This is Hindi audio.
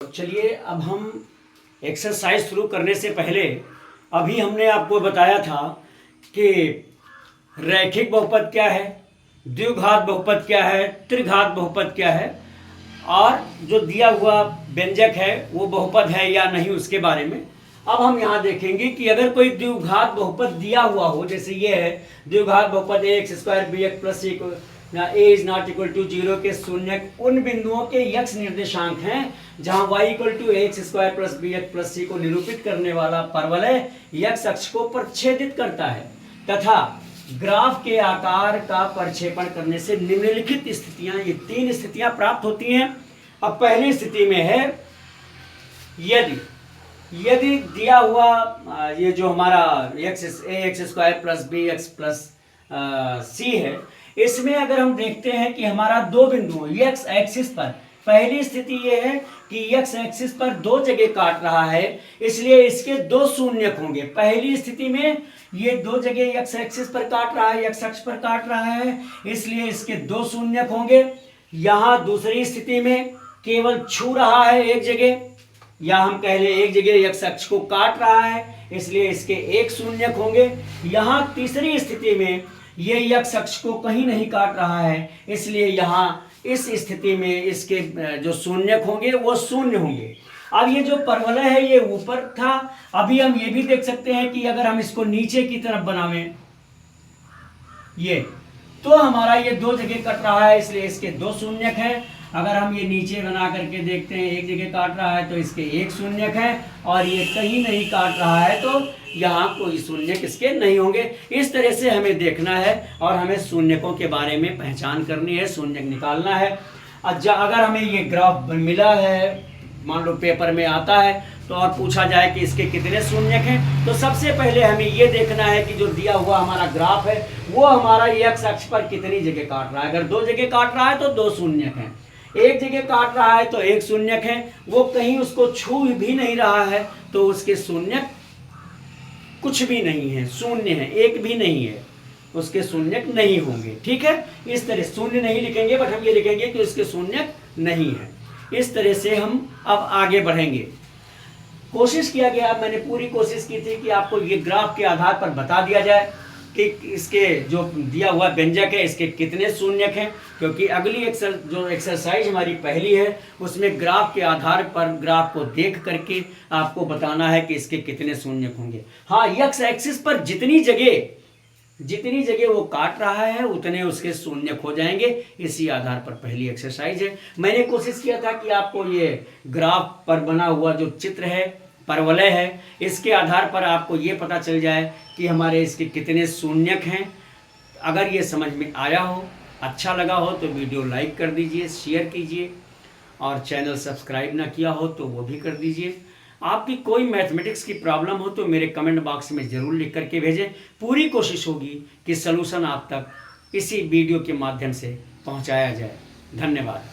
चलिए अब हम एक्सरसाइज शुरू करने से पहले अभी हमने आपको बताया था कि रैखिक बहुपद क्या है, द्विघात बहुपद क्या है, त्रिघात बहुपद क्या है और जो दिया हुआ व्यंजक है वो बहुपद है या नहीं उसके बारे में। अब हम यहाँ देखेंगे कि अगर कोई द्विघात बहुपद दिया हुआ हो, जैसे ये है द्विघात बहुपद X square B x plus A is not equal to 0 के शून्य उन बिंदुओं के यक्ष निर्देशांक हैं जहां y equal to x square plus b x plus c को निरूपित करने वाला परवलय यक्ष अक्ष को प्रच्छेदित करता है तथा ग्राफ के आकार का प्रक्षेपण करने से निम्नलिखित स्थितियां, ये 3 स्थितियां प्राप्त होती हैं। अब पहली स्थिति में है यदि दिया हुआ ये जो हमारा x square plus b x plus c है, इसमें अगर हम देखते हैं कि हमारा दो बिंदु एक्स एक्सिस पर, पहली स्थिति ये है कि एक्स एक्सिस पर दो जगह काट रहा है, इसलिए इसके दो शून्यक होंगे। पहली स्थिति में ये दो जगह एक्स एक्सिस पर काट रहा है, एक्स अक्ष पर काट रहा है, इसलिए इसके दो शून्यक होंगे। यहाँ दूसरी स्थिति में केवल छू रहा है एक जगह, या हम कह ले एक जगह एक्स अक्ष को काट रहा है, इसलिए इसके एक शून्यक होंगे। यहाँ तीसरी स्थिति में ये यक्ष अक्ष को कहीं नहीं काट रहा है, इसलिए यहाँ इस स्थिति में इसके जो शून्यक होंगे वो शून्य होंगे। अब ये जो परवलय है ये ऊपर था, अभी हम ये भी देख सकते हैं कि अगर हम इसको नीचे की तरफ बनावें ये, तो हमारा ये दो जगह कट रहा है, इसलिए इसके दो शून्यक हैं। अगर हम ये नीचे बना करके देखते हैं एक जगह काट रहा है तो इसके एक शून्यक है, और ये कहीं नहीं काट रहा है तो यहाँ कोई शून्यक इसके नहीं होंगे। इस तरह से हमें देखना है और हमें शून्यकों के बारे में पहचान करनी है, शून्यक निकालना है। अगर हमें ये ग्राफ मिला है, मान लो पेपर में आता है तो और पूछा जाए कि इसके कितने शून्यक हैं, तो सबसे पहले हमें ये देखना है कि जो दिया हुआ हमारा ग्राफ है वो हमारा एक्स अक्ष पर कितनी जगह काट रहा है। अगर दो जगह काट रहा है तो दो शून्यक हैं, एक जगह काट रहा है तो एक शून्यक है, वो कहीं उसको छू भी नहीं रहा है तो उसके शून्यक कुछ भी नहीं है, शून्य है, एक भी नहीं है, उसके शून्यक नहीं होंगे। ठीक है, इस तरह शून्य नहीं लिखेंगे बट हम ये लिखेंगे कि उसके शून्यक नहीं है। इस तरह से हम अब आगे बढ़ेंगे। कोशिश किया गया, मैंने पूरी कोशिश की थी कि आपको ये ग्राफ के आधार पर बता दिया जाए कि इसके जो दिया हुआ व्यंजक है इसके कितने शून्यक हैं, क्योंकि अगली जो एक्सरसाइज हमारी पहली है उसमें ग्राफ के आधार पर ग्राफ को देख करके आपको बताना है कि इसके कितने शून्यक होंगे। हाँ, एक्स एक्सिस पर जितनी जगह वो काट रहा है उतने उसके शून्यक हो जाएंगे। इसी आधार पर पहली एक्सरसाइज है। मैंने कोशिश किया था कि आपको ये ग्राफ पर बना हुआ जो चित्र है, परवलय है, इसके आधार पर आपको ये पता चल जाए कि हमारे इसके कितने शून्यक हैं। अगर ये समझ में आया हो, अच्छा लगा हो तो वीडियो लाइक कर दीजिए, शेयर कीजिए, और चैनल सब्सक्राइब ना किया हो तो वो भी कर दीजिए। आपकी कोई मैथमेटिक्स की प्रॉब्लम हो तो मेरे कमेंट बॉक्स में ज़रूर लिख करके भेजें। पूरी कोशिश होगी कि सलूशन आप तक इसी वीडियो के माध्यम से पहुंचाया जाए। धन्यवाद।